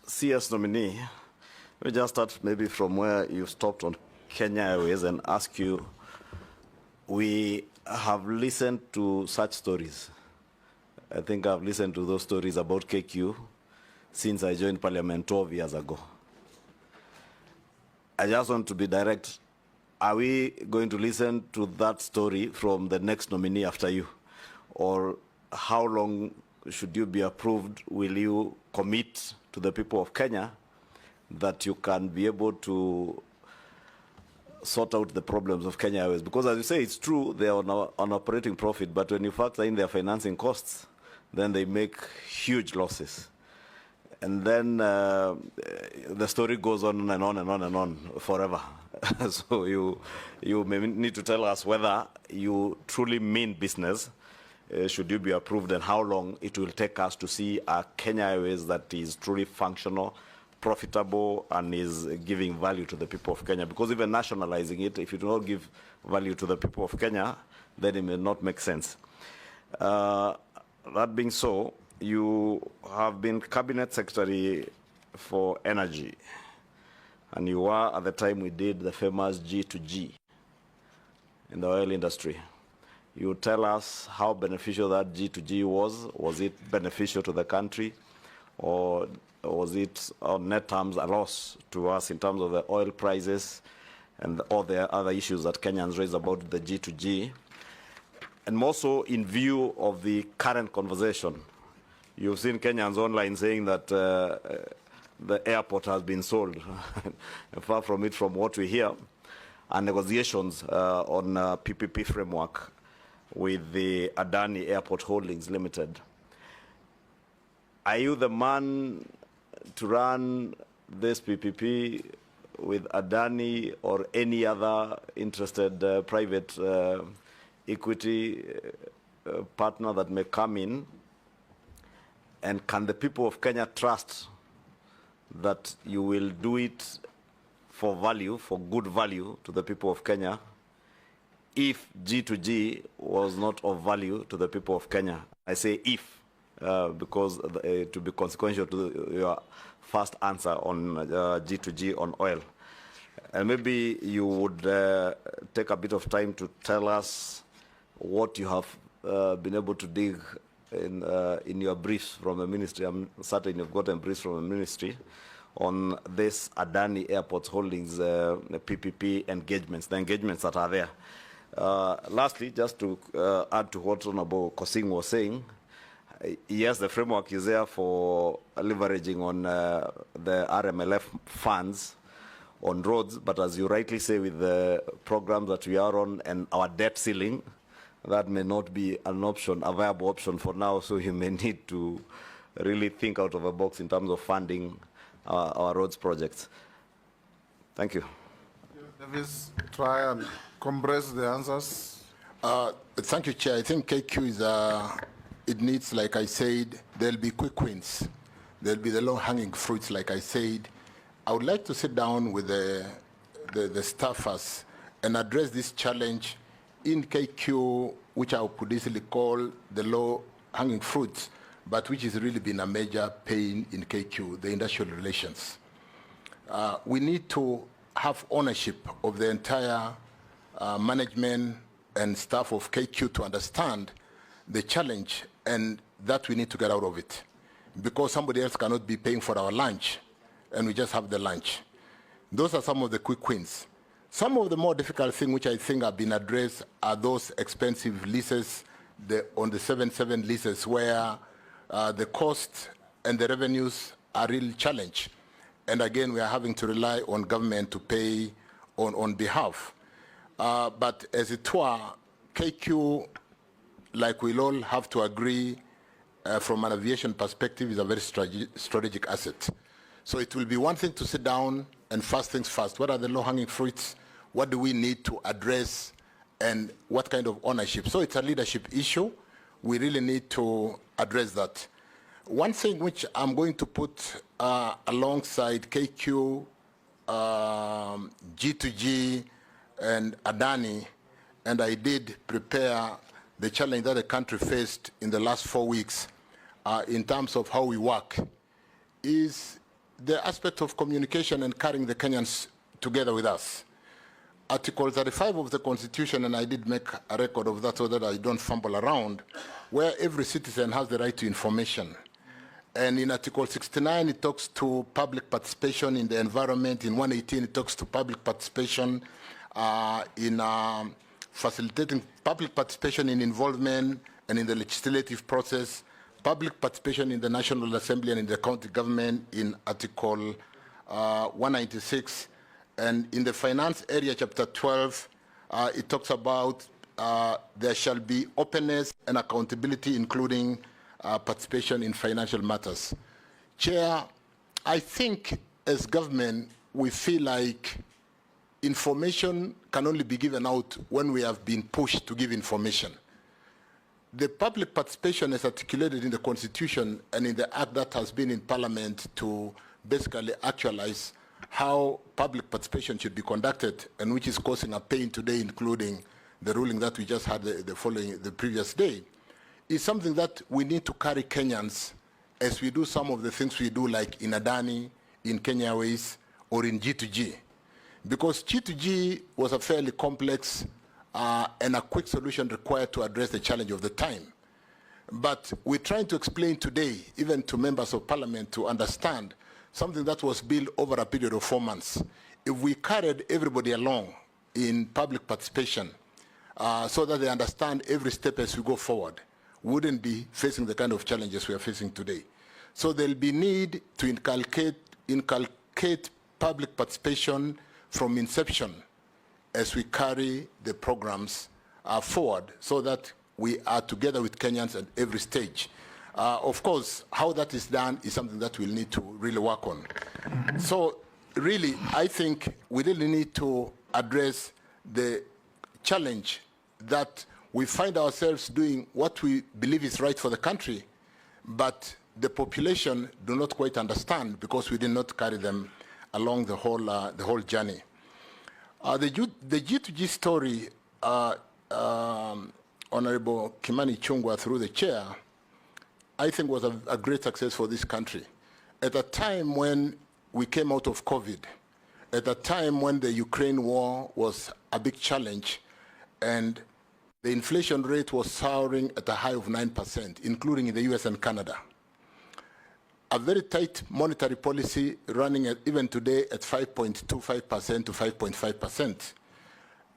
CS nominee, let me just start maybe from where you stopped on Kenya Airways and ask you, we have listened to such stories. I think I've listened to those stories about KQ since I joined Parliament 12 years ago. I just want to be direct. Are we going to listen to that story from the next nominee after you? Or how long should you be approved? Will you commit to the people of Kenya that you can be able to sort out the problems of Kenya Airways? Because as you say, it's true, they are on operating profit, but when you factor in their financing costs, then they make huge losses. And then the story goes on and on and on and on forever. So you may need to tell us whether you truly mean business. Should you be approved, and how long it will take us to see a Kenya Airways that is truly functional, profitable, and is giving value to the people of Kenya. Because even nationalizing it, if you do not give value to the people of Kenya, then it may not make sense. That being so, you have been Cabinet Secretary for Energy, and you were at the time we did the famous G2G in the oil industry. You tell us how beneficial that G2G was. Was it beneficial to the country, or was it on net terms a loss to us in terms of the oil prices and all the other issues that Kenyans raise about the G2G? And more so in view of the current conversation. You've seen Kenyans online saying that the airport has been sold. Far from it, from what we hear, and negotiations on PPP framework with the Adani Airport Holdings Limited. Are you the man to run this PPP with Adani or any other interested private equity partner that may come in? And can the people of Kenya trust that you will do it for value, for good value to the people of Kenya, if G2G was not of value to the people of Kenya? I say if, because to be consequential to your first answer on G2G on oil. And maybe you would take a bit of time to tell us what you have been able to dig in your briefs from the ministry. I'm certain you've gotten briefs from the ministry on this Adani Airports Holdings PPP engagements, the engagements that are there. Lastly, just to add to what Honorable Kosing was saying, yes, the framework is there for leveraging on the RMLF funds on roads, but as you rightly say, with the programs that we are on and our debt ceiling, that may not be an option, a viable option for now, so you may need to really think out of the box in terms of funding our roads projects. Thank you. Davis, try and compress the answers. Thank you, Chair. I think KQ is, it needs, like I said, there'll be quick wins. There'll be the low-hanging fruits, like I said. I would like to sit down with the staffers and address this challenge in KQ, which I could easily call the low-hanging fruits, but which has really been a major pain in KQ, the industrial relations. We need to have ownership of the entire management and staff of KQ to understand the challenge and that we need to get out of it, because somebody else cannot be paying for our lunch and we just have the lunch. Those are some of the quick wins. Some of the more difficult things which I think have been addressed are those expensive leases, on the 7-7 leases, where the cost and the revenues are really challenged. And again, we are having to rely on government to pay on behalf. But as it were, KQ, like we'll all have to agree, from an aviation perspective, is a very strategic asset. So it will be one thing to sit down and first things first. What are the low-hanging fruits? What do we need to address? And what kind of ownership? So it's a leadership issue. We really need to address that. One thing which I'm going to put alongside KQ, G2G, and Adani, and I did prepare the challenge that the country faced in the last 4 weeks, in terms of how we work is the aspect of communication and carrying the Kenyans together with us. Article 35 of the Constitution, and I did make a record of that so that I don't fumble around, where every citizen has the right to information. And in Article 69, it talks to public participation in the environment. In 118, it talks to public participation in facilitating public participation in involvement and in the legislative process, public participation in the National Assembly and in the county government in Article 196. And in the finance area, Chapter 12, it talks about there shall be openness and accountability, including participation in financial matters. Chair, I think as government, we feel like information can only be given out when we have been pushed to give information. The public participation is articulated in the Constitution and in the act that has been in Parliament to basically actualize how public participation should be conducted, and which is causing a pain today, including the ruling that we just had the previous day, is something that we need to carry Kenyans as we do some of the things we do, like in Adani, in Kenya Airways, or in G2G. Because G2G was a fairly complex and a quick solution required to address the challenge of the time. But we're trying to explain today, even to members of Parliament, to understand something that was built over a period of 4 months. If we carried everybody along in public participation so that they understand every step as we go forward, we wouldn't be facing the kind of challenges we are facing today. So there'll be need to inculcate public participation from inception as we carry the programs forward, so that we are together with Kenyans at every stage. Of course, how that is done is something that we'll need to really work on. So really, I think we really need to address the challenge that we find ourselves doing what we believe is right for the country, but the population do not quite understand because we did not carry them along the whole journey. The G2G story, Honorable Kimani Chungwa, through the chair, I think was a great success for this country. At a time when we came out of COVID, at a time when the Ukraine war was a big challenge, and the inflation rate was soaring at a high of 9%, including in the US and Canada. A very tight monetary policy running even today at 5.25% to 5.5%.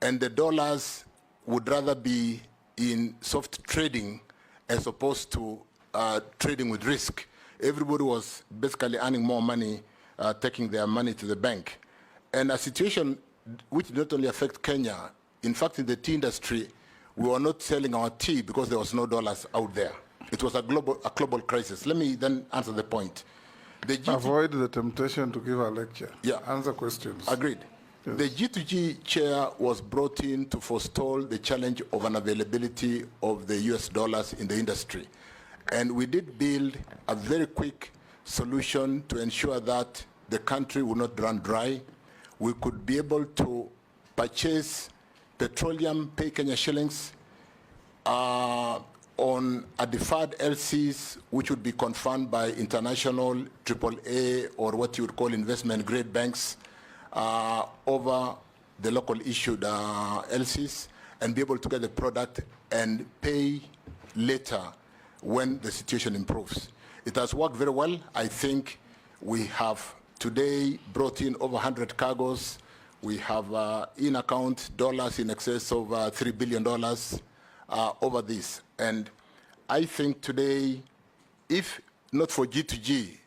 And the dollars would rather be in soft trading as opposed to trading with risk. Everybody was basically earning more money, taking their money to the bank. And a situation which did not only affect Kenya, in fact, in the tea industry, we were not selling our tea because there was no dollars out there. It was a global crisis. Let me then answer the point. Avoid the temptation to give a lecture. Yeah. Answer questions. Agreed. Yes. The G2G chair was brought in to forestall the challenge of unavailability of the US dollars in the industry. And we did build a very quick solution to ensure that the country would not run dry. We could be able to purchase petroleum, pay Kenya shillings, on a deferred LCs, which would be confirmed by international AAA or what you would call investment grade banks over the local issued LCs, and be able to get the product and pay later when the situation improves. It has worked very well. I think we have today brought in over 100 cargoes. We have in-account dollars in excess of $3 billion over this. And I think today, if not for G2G,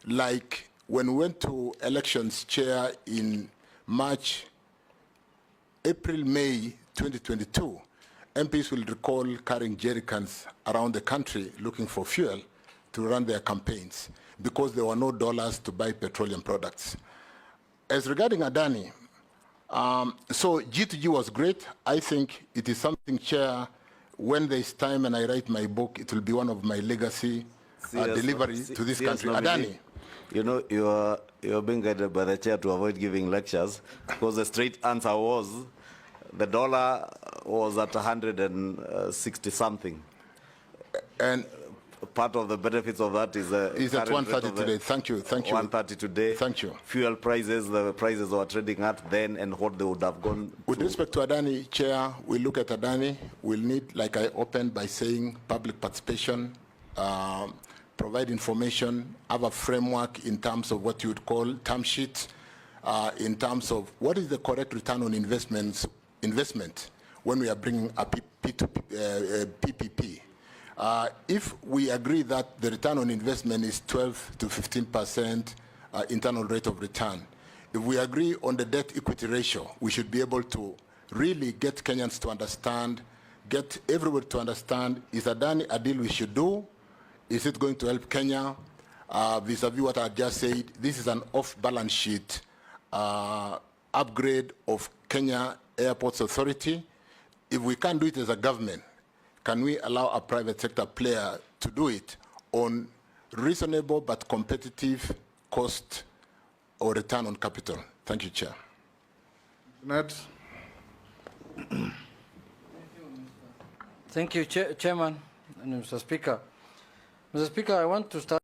like when we went to elections, Chair, in March, April, May 2022, MPs will recall carrying jerrycans around the country looking for fuel to run their campaigns because there were no dollars to buy petroleum products. As regarding Adani, so G2G was great. I think it is something, Chair, when there's time and I write my book, it will be one of my legacy delivery to this country. Adani. You know, you're being guided by the chair to avoid giving lectures, because the straight answer was the dollar was at 160 something. And part of the benefits of that is It's at current rate 130 of the- today. Thank you. Thank you. 130 today. Thank you. Fuel prices, the prices they were trading at then and what they would have gone With to. respect to Adani, Chair, we look at Adani. We'll need, like I opened by saying, public participation, provide information, have a framework in terms of what you would call term sheet, in terms of what is the correct return on investment when we are bringing a PPP. If we agree that the return on investment is 12 to 15% internal rate of return, if we agree on the debt equity ratio, we should be able to really get Kenyans to understand, get everybody to understand, is Adani a deal we should do? Is it going to help Kenya? Vis-a-vis what I just said, this is an off-balance sheet upgrade of Kenya Airports Authority. If we can't do it as a government, can we allow a private sector player to do it on reasonable but competitive cost or return on capital? Thank you, Chair. Net. Thank you, Chairman and Mr. Speaker. Mr. Speaker, I want to start